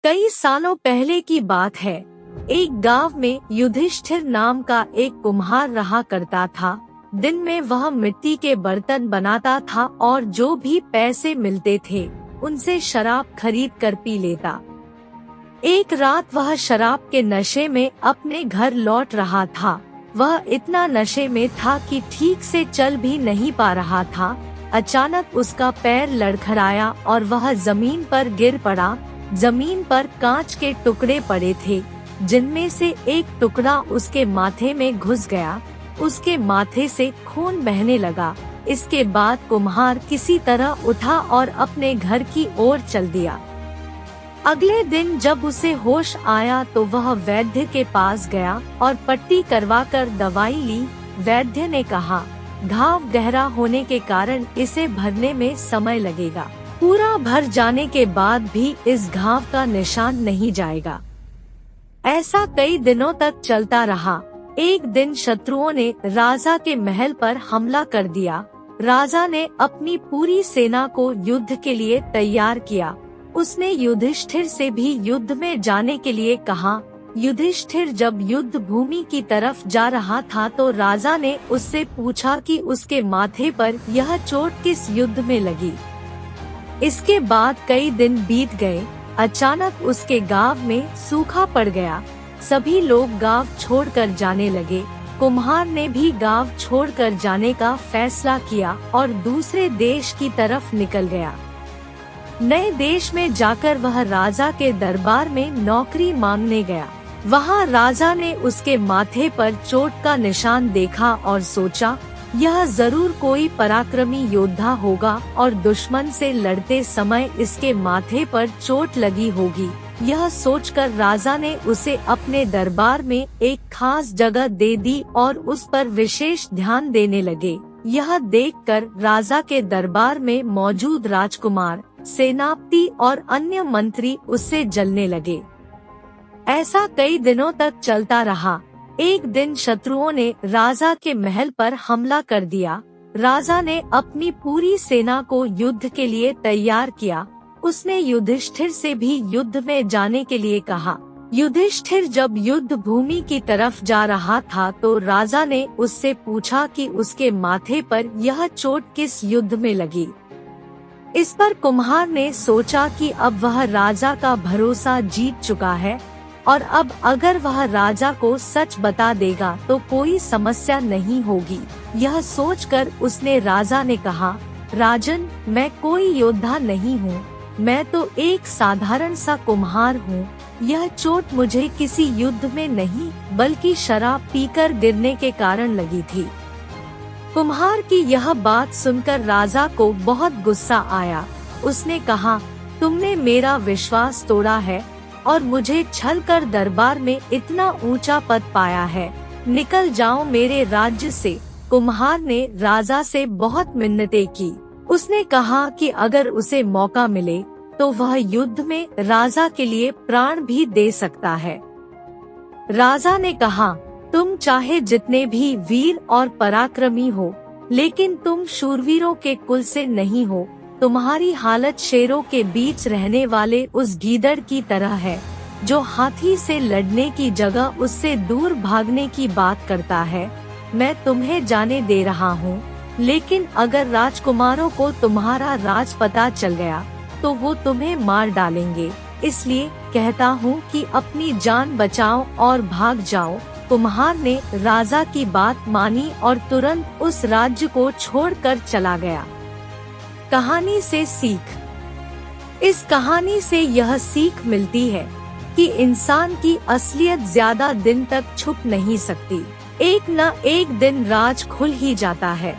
कई सालों पहले की बात है। एक गांव में युधिष्ठिर नाम का एक कुम्हार रहा करता था। दिन में वह मिट्टी के बर्तन बनाता था और जो भी पैसे मिलते थे उनसे शराब खरीद कर पी लेता। एक रात वह शराब के नशे में अपने घर लौट रहा था। वह इतना नशे में था कि ठीक से चल भी नहीं पा रहा था। अचानक उसका पैर लड़खड़ाया और वह जमीन पर गिर पड़ा। जमीन पर कांच के टुकड़े पड़े थे, जिनमें से एक टुकड़ा उसके माथे में घुस गया। उसके माथे से खून बहने लगा। इसके बाद कुम्हार किसी तरह उठा और अपने घर की ओर चल दिया। अगले दिन जब उसे होश आया तो वह वैद्य के पास गया और पट्टी करवाकर दवाई ली। वैद्य ने कहा, घाव गहरा होने के कारण इसे भरने में समय लगेगा। पूरा भर जाने के बाद भी इस घाव का निशान नहीं जाएगा। ऐसा कई दिनों तक चलता रहा। एक दिन शत्रुओं ने राजा के महल पर हमला कर दिया। राजा ने अपनी पूरी सेना को युद्ध के लिए तैयार किया। उसने युधिष्ठिर से भी युद्ध में जाने के लिए कहा। युधिष्ठिर जब युद्ध भूमि की तरफ जा रहा था तो राजा ने उससे पूछा कि उसके माथे पर यह चोट किस युद्ध में लगी। इसके बाद कई दिन बीत गए। अचानक उसके गांव में सूखा पड़ गया। सभी लोग गांव छोड़कर जाने लगे। कुम्हार ने भी गांव छोड़कर जाने का फैसला किया और दूसरे देश की तरफ निकल गया। नए देश में जाकर वह राजा के दरबार में नौकरी मांगने गया। वहाँ राजा ने उसके माथे पर चोट का निशान देखा और सोचा, यह जरूर कोई पराक्रमी योद्धा होगा और दुश्मन से लड़ते समय इसके माथे पर चोट लगी होगी। यह सोचकर राजा ने उसे अपने दरबार में एक खास जगह दे दी और उस पर विशेष ध्यान देने लगे। यह देखकर राजा के दरबार में मौजूद राजकुमार, सेनापति और अन्य मंत्री उससे जलने लगे। ऐसा कई दिनों तक चलता रहा। एक दिन शत्रुओं ने राजा के महल पर हमला कर दिया। राजा ने अपनी पूरी सेना को युद्ध के लिए तैयार किया। उसने युधिष्ठिर से भी युद्ध में जाने के लिए कहा। युधिष्ठिर जब युद्ध भूमि की तरफ जा रहा था तो राजा ने उससे पूछा कि उसके माथे पर यह चोट किस युद्ध में लगी। इस पर कुम्हार ने सोचा कि अब वह राजा का भरोसा जीत चुका है और अब अगर वह राजा को सच बता देगा तो कोई समस्या नहीं होगी। यह सोचकर उसने राजा ने कहा, राजन, मैं कोई योद्धा नहीं हूँ, मैं तो एक साधारण सा कुम्हार हूँ। यह चोट मुझे किसी युद्ध में नहीं बल्कि शराब पीकर गिरने के कारण लगी थी। कुम्हार की यह बात सुनकर राजा को बहुत गुस्सा आया। उसने कहा, तुमने मेरा विश्वास तोड़ा है और मुझे छल कर दरबार में इतना ऊंचा पद पाया है। निकल जाओ मेरे राज्य से। कुम्हार ने राजा से बहुत मिन्नतें की। उसने कहा कि अगर उसे मौका मिले तो वह युद्ध में राजा के लिए प्राण भी दे सकता है। राजा ने कहा, तुम चाहे जितने भी वीर और पराक्रमी हो, लेकिन तुम शूरवीरों के कुल से नहीं हो। तुम्हारी हालत शेरों के बीच रहने वाले उस गीदड़ की तरह है, जो हाथी से लड़ने की जगह उससे दूर भागने की बात करता है। मैं तुम्हें जाने दे रहा हूँ, लेकिन अगर राजकुमारों को तुम्हारा राज पता चल गया तो वो तुम्हें मार डालेंगे। इसलिए कहता हूँ कि अपनी जान बचाओ और भाग जाओ। कुम्हार ने राजा की बात मानी और तुरंत उस राज्य को छोड़कर चला गया। कहानी से सीख। इस कहानी से यह सीख मिलती है कि इंसान की असलियत ज्यादा दिन तक छुप नहीं सकती। एक न एक दिन राज खुल ही जाता है।